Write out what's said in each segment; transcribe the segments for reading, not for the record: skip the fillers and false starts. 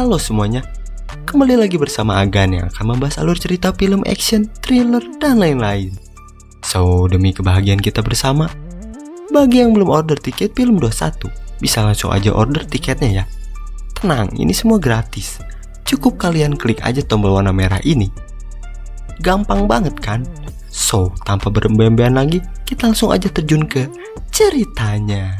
Halo semuanya, kembali lagi bersama Agan yang akan membahas alur cerita film action, thriller, dan lain-lain. So, demi kebahagiaan kita bersama, bagi yang belum order tiket film 21, bisa langsung aja order tiketnya ya. Tenang, ini semua gratis. Cukup kalian klik aja tombol warna merah ini. Gampang banget kan? So, tanpa berembe-embean lagi, kita langsung aja terjun ke ceritanya.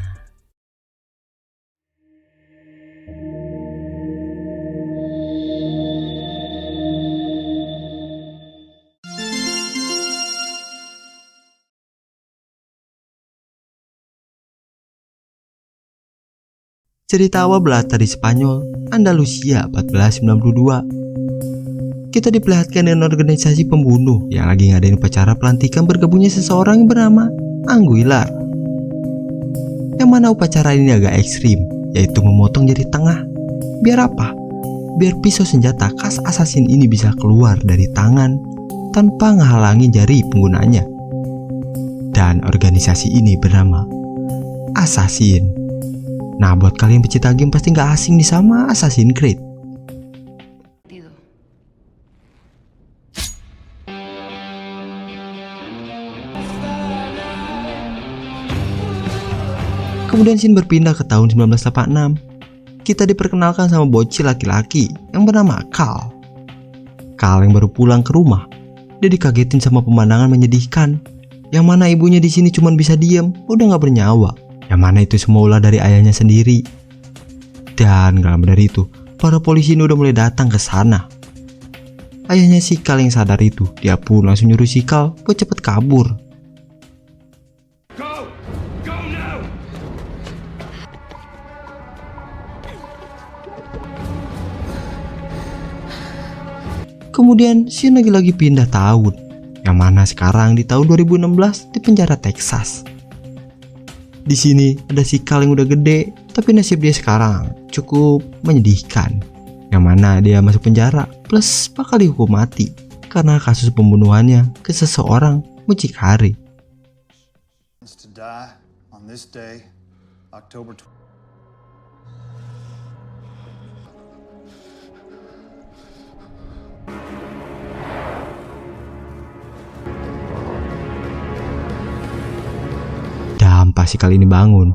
Cerita awal berlatar di Spanyol, Andalusia 1492. Kita diperlihatkan dengan organisasi pembunuh yang lagi ngadain upacara pelantikan bergabungnya seseorang yang bernama Anguilar. Yang mana upacara ini agak ekstrim, yaitu memotong jari tengah. Biar apa? Biar pisau senjata khas assassin ini bisa keluar dari tangan tanpa menghalangi jari penggunanya. Dan organisasi ini bernama Assassin. Nah, buat kalian pecinta game pasti nggak asing nih sama Assassin's Creed. Kemudian scene berpindah ke tahun 1986. Kita diperkenalkan sama bocil laki-laki yang bernama Carl. Carl yang baru pulang ke rumah. Dia dikagetin sama pemandangan menyedihkan, yang mana ibunya di sini cuma bisa diem, udah nggak bernyawa. Yang mana itu semua ulah dari ayahnya sendiri. Dan gak lama dari itu, para polisi ini udah mulai datang ke sana. Ayahnya si Carl yang sadar itu, dia pun langsung nyuruh si Carl buat cepet kabur. Go now. Kemudian si lagi-lagi pindah tahun, yang mana sekarang di tahun 2016 di penjara Texas. Di sini ada si Carl yang udah gede, tapi nasib dia sekarang cukup menyedihkan. Yang mana dia masuk penjara plus bakal dihukum mati karena kasus pembunuhannya ke seseorang mucikari. Pas si Carl ini bangun,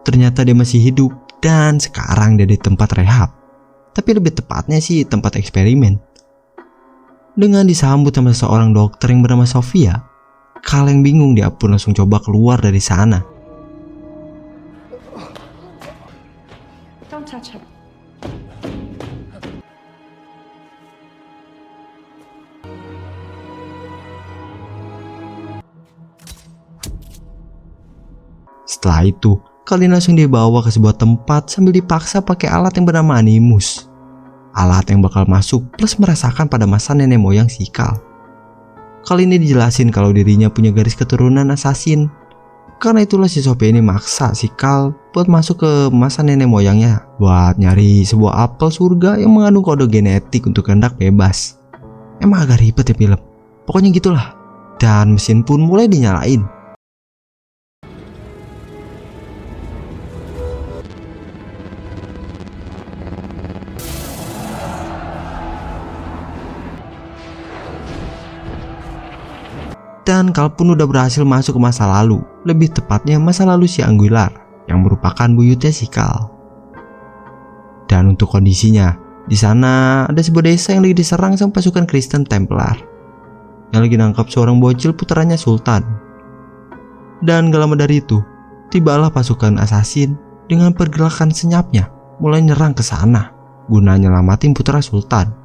ternyata dia masih hidup dan sekarang dia di tempat rehab. Tapi lebih tepatnya sih tempat eksperimen. Dengan disambut sama seorang dokter yang bernama Sofia, Carl yang bingung dia pun langsung coba keluar dari sana. Don't touch her. Setelah itu, kalian langsung dibawa ke sebuah tempat sambil dipaksa pakai alat yang bernama Animus. Alat yang bakal masuk plus merasakan pada masa nenek moyang si Carl. Kali ini dijelasin kalau dirinya punya garis keturunan assassin. Karena itulah si Sophia ini maksa si Carl buat masuk ke masa nenek moyangnya buat nyari sebuah apel surga yang mengandung kode genetik untuk kehendak bebas. Emang agak ribet ya film. Pokoknya gitulah. Dan mesin pun mulai dinyalain. Dan Carl pun udah berhasil masuk ke masa lalu, lebih tepatnya masa lalu si Anguilar, yang merupakan buyutnya si Carl. Dan untuk kondisinya, di sana ada sebuah desa yang lagi diserang sama pasukan Kristen Templar, yang lagi nangkap seorang bocil putranya Sultan. Dan gak lama dari itu, tibalah pasukan assassin dengan pergerakan senyapnya mulai nyerang ke sana, guna nyelamatin putra Sultan.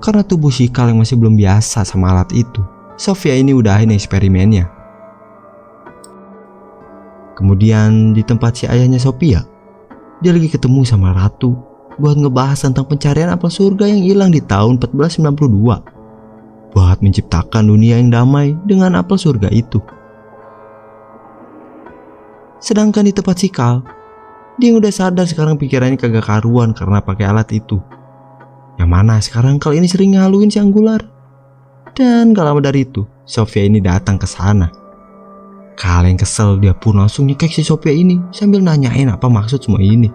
Karena tubuh si Carl yang masih belum biasa sama alat itu, Sofia ini udahin eksperimennya. Kemudian di tempat si ayahnya Sophia, dia lagi ketemu sama Ratu buat ngebahas tentang pencarian apel surga yang hilang di tahun 1492. Buat menciptakan dunia yang damai dengan apel surga itu. Sedangkan di tempat Sikal, dia udah sadar sekarang pikirannya kagak karuan karena pakai alat itu. Yang mana sekarang Kal ini sering ngaluin si Anggular. Dan gak lama dari itu, Sofia ini datang ke sana. Kal yang kesel, dia pun langsung nyekek si Sofia ini sambil nanyain apa maksud semua ini.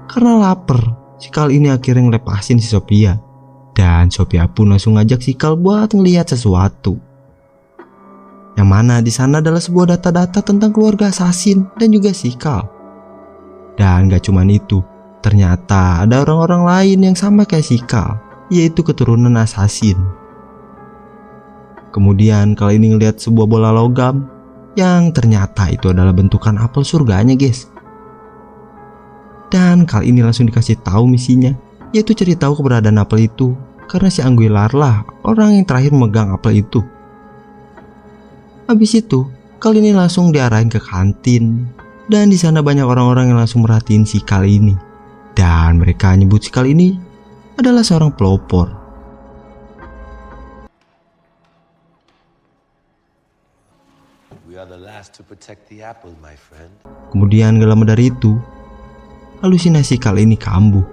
Karena lapar, si Kal ini akhirnya ngelepasin si Sofia. Dan Sofia pun langsung ngajak si Kal buat ngelihat sesuatu. Yang mana di sana adalah sebuah data-data tentang keluarga assassin dan juga si Kal. Dan gak cuman itu, ternyata ada orang-orang lain yang sama kayak si Kal, yaitu keturunan assassin. Kemudian Kal ini ngelihat sebuah bola logam yang ternyata itu adalah bentukan apel surganya, guys. Dan Kal ini langsung dikasih tahu misinya, yaitu cari tahu keberadaan apel itu karena si Anggular lah orang yang terakhir memegang apel itu. Habis itu, Kal ini langsung diarahin ke kantin. Dan di sana banyak orang-orang yang langsung merhatiin si Kal ini. Dan mereka nyebut si Kal ini adalah seorang pelopor. Kemudian gak lama dari itu, halusinasi Kal ini kambuh.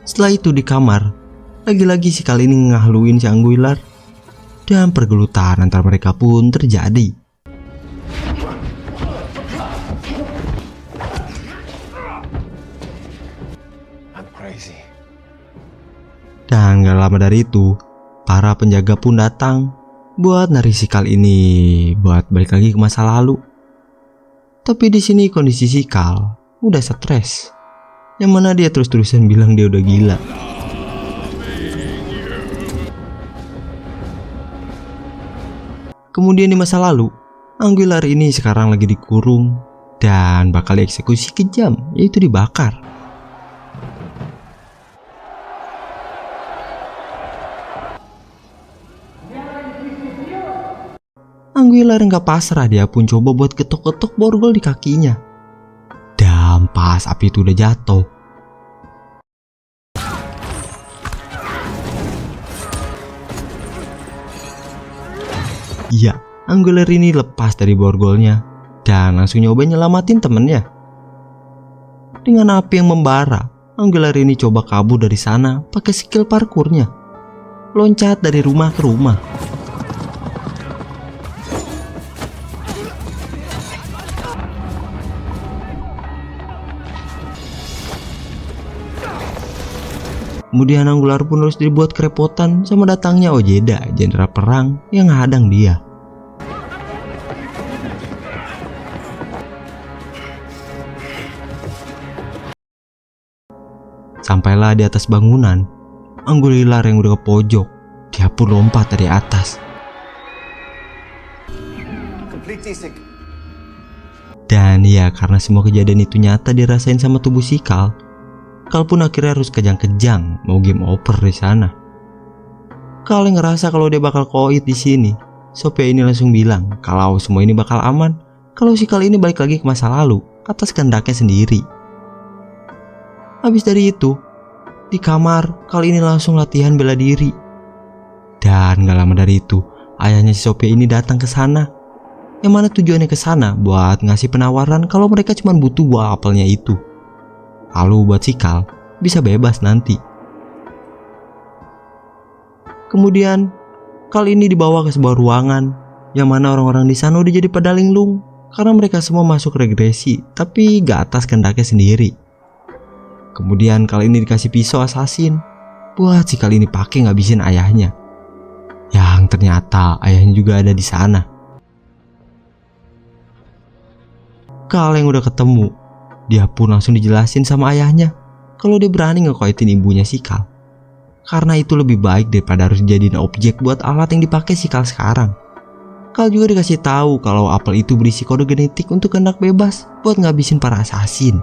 Setelah itu di kamar, lagi-lagi si Kal ini ngehaluin si Anggular. Dan pergelutan antara mereka pun terjadi. Dan gak lama dari itu, para penjaga pun datang buat narik si Kal ini buat balik lagi ke masa lalu. Tapi di sini kondisi si Kal udah stres, yang mana dia terus-terusan bilang dia udah gila. Kemudian di masa lalu, Anggular ini sekarang lagi dikurung dan bakal dieksekusi kejam, yaitu dibakar. Anggular nggak pasrah, dia pun coba buat ketok-ketok borgol di kakinya. Dan pas api itu udah jatuh, iya, Anggular ini lepas dari borgolnya dan langsung nyoba nyelamatin temennya. Dengan api yang membara, Anggular ini coba kabur dari sana pakai skill parkurnya, loncat dari rumah ke rumah. Kemudian Anggular pun harus dibuat kerepotan sama datangnya Ojeda, jenderal perang yang hadang dia. Sampailah di atas bangunan, Anggular yang udah ke pojok, dia pun lompat dari atas. Dan ya, karena semua kejadian itu nyata dirasain sama tubuh si Kal, Kal pun akhirnya harus kejang-kejang mau game over di sana. Kal yang ngerasa kalau dia bakal koit di sini, Sofia ini langsung bilang kalau semua ini bakal aman kalau si Kal ini balik lagi ke masa lalu atas kehendaknya sendiri. Habis dari itu, di kamar Kal ini langsung latihan bela diri. Dan gak lama dari itu, ayahnya si Sofia ini datang ke sana. Yang mana tujuannya ke sana buat ngasih penawaran kalau mereka cuma butuh buah apelnya itu. Lalu buat si Kal bisa bebas nanti. Kemudian Kal ini dibawa ke sebuah ruangan yang mana orang-orang di sana udah jadi pada linglung karena mereka semua masuk regresi tapi gak atas kehendaknya sendiri. Kemudian Kal ini dikasih pisau assassin buat si Kal ini pakai ngabisin ayahnya. Yang ternyata ayahnya juga ada di sana. Kal yang udah ketemu, dia pun langsung dijelasin sama ayahnya kalau dia berani ngekoitin ibunya si Kal. Karena itu lebih baik daripada harus jadiin objek buat alat yang dipakai si Kal sekarang. Kal juga dikasih tahu kalau apel itu berisi kode genetik untuk kehendak bebas buat ngabisin para assassin.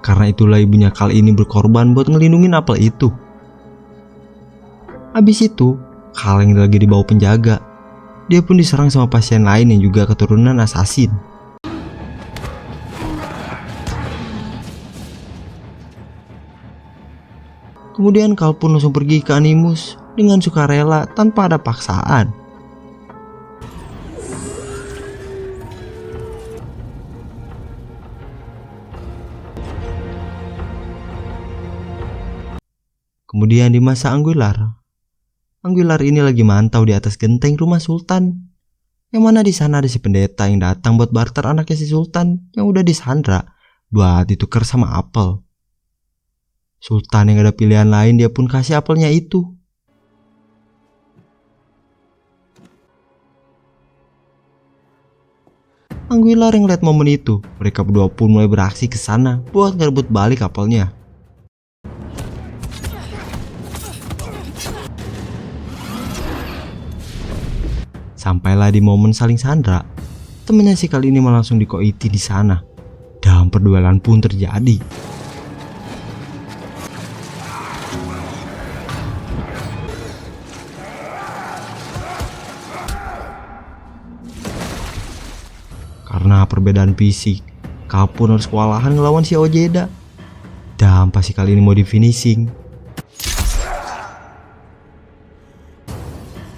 Karena itulah ibunya Kal ini berkorban buat ngelindungin apel itu. Habis itu, Kal yang lagi dibawa penjaga, dia pun diserang sama pasien lain yang juga keturunan assassin. Kemudian Kal pun langsung pergi ke Animus dengan sukarela tanpa ada paksaan. Kemudian di masa Anguillar ini lagi mantau di atas genteng rumah Sultan. Yang mana di sana ada si pendeta yang datang buat barter anaknya si Sultan yang udah disandra buat ditukar sama apel. Sultan yang ada pilihan lain, dia pun kasih apelnya itu. Anguillar yang lihat momen itu, mereka berdua pun mulai beraksi ke sana buat ngerebut balik apelnya. Sampailah di momen saling sandra, temennya si Kal ini malah langsung dikoiti di sana. Dan perduelan pun terjadi. Karena perbedaan fisik, Kal pun harus kewalahan ngelawan si Ojeda. Dan pas si Kal ini mau di finishing,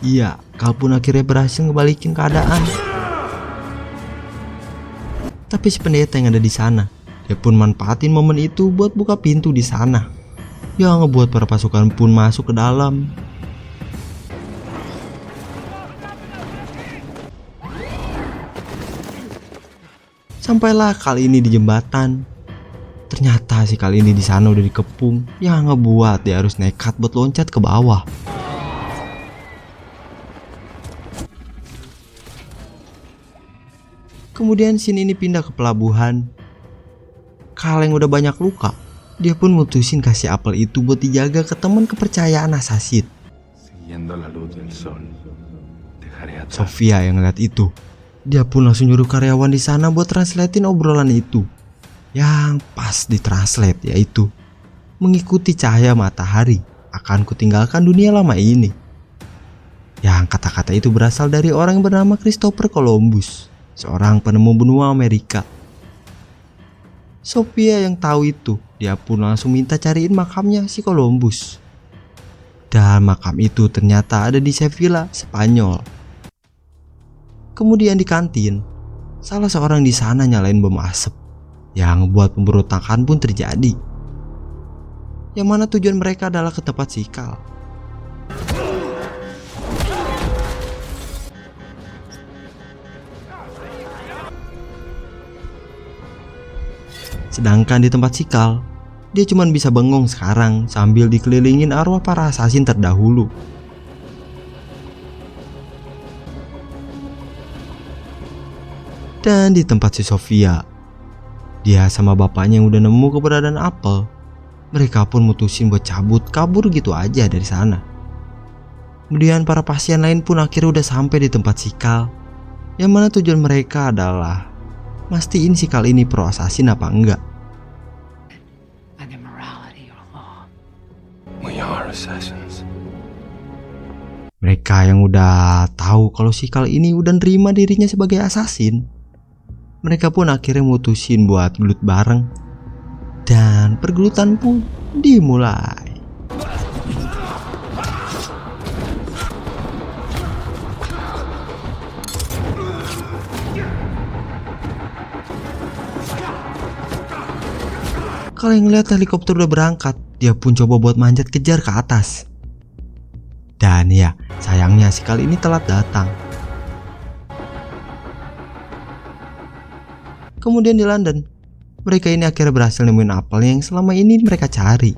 iya, Kal pun akhirnya berhasil ngebalikin keadaan. Tapi si pendeta yang ada di sana, dia pun manfaatin momen itu buat buka pintu di sana, yang ngebuat para pasukan pun masuk ke dalam. Sampailah Kal ini di jembatan. Ternyata si Kal ini di sana udah dikepung, yang ngebuat dia harus nekat buat loncat ke bawah. Kemudian scene ini pindah ke pelabuhan. Kal yang udah banyak luka, dia pun mutusin kasih apel itu buat dijaga ke teman kepercayaan assassin. Sofia yang ngeliat itu, dia pun langsung nyuruh karyawan di sana buat translatein obrolan itu. Yang pas ditranslate yaitu, mengikuti cahaya matahari akan kutinggalkan dunia lama ini. Yang kata-kata itu berasal dari orang yang bernama Christopher Columbus, seorang penemu benua Amerika. Sofia yang tahu itu, dia pun langsung minta cariin makamnya si Columbus. Dan makam itu ternyata ada di Sevilla, Spanyol. Kemudian di kantin, salah seorang di sana nyalain bom asap, yang membuat pemberontakan pun terjadi. Yang mana tujuan mereka adalah ke tempat si Kal. Sedangkan di tempat si Kal, dia cuma bisa bengong sekarang sambil dikelilingin arwah para assassin terdahulu. Dan di tempat si Sofia, dia sama bapaknya yang udah nemu keberadaan apel, mereka pun mutusin buat kabur gitu aja dari sana. Kemudian para pasien lain pun akhirnya udah sampai di tempat si Kal, yang mana tujuan mereka adalah mastiin si Kal ini pro assassin apa enggak. Mereka yang udah tahu kalau si Kal ini udah nerima dirinya sebagai assassin, mereka pun akhirnya mutusin buat gelut bareng. Dan pergelutan pun dimulai. Kalau yang ngeliat helikopter udah berangkat, dia pun coba buat manjat kejar ke atas. Dan ya, sayangnya si Kal ini telat datang. Kemudian di London, mereka ini akhirnya berhasil nemuin apel yang selama ini mereka cari.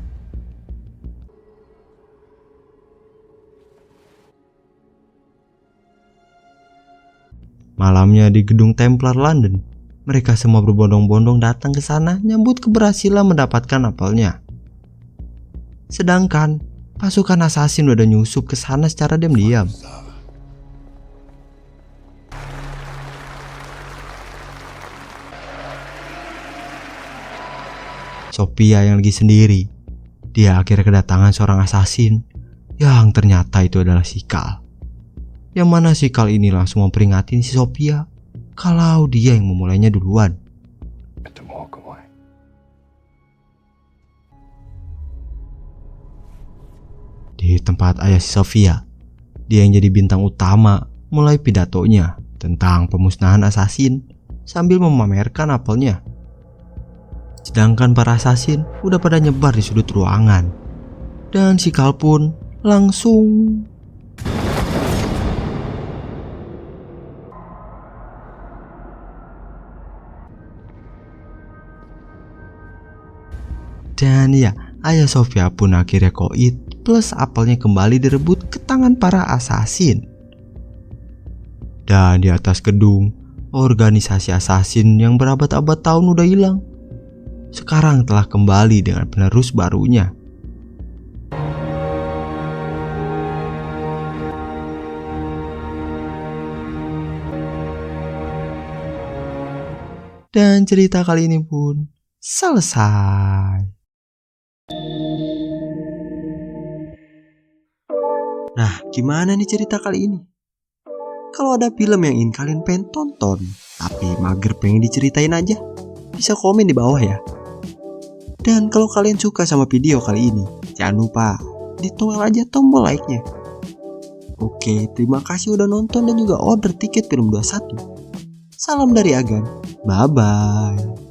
Malamnya di gedung Templar London, mereka semua berbondong-bondong datang ke sana nyambut keberhasilan mendapatkan apelnya. Sedangkan pasukan assassin udah nyusup ke sana secara diam-diam. Sofia yang lagi sendiri, dia akhirnya kedatangan seorang assassin yang ternyata itu adalah si Kal. Yang mana si Kal ini langsung memperingatin si Sofia kalau dia yang memulainya duluan. di tempat ayah si Sofia. Dia yang jadi bintang utama, mulai pidatonya tentang pemusnahan asasin sambil memamerkan apelnya. Sedangkan para asasin udah pada nyebar di sudut ruangan. Dan si Carl pun langsung dan ya, ayah Sofia pun akhirnya koit plus apelnya kembali direbut ke tangan para asasin. Dan di atas gedung, organisasi asasin yang berabad-abad tahun udah hilang sekarang telah kembali dengan penerus barunya. Dan cerita kali ini pun selesai. Nah, gimana nih cerita kali ini? Kalau ada film yang ingin kalian pengen tonton, tapi mager pengen diceritain aja, bisa komen di bawah ya. Dan kalau kalian suka sama video kali ini, jangan lupa ditoel aja tombol like-nya. Oke, terima kasih udah nonton dan juga order tiket film 21. Salam dari Agan, bye-bye.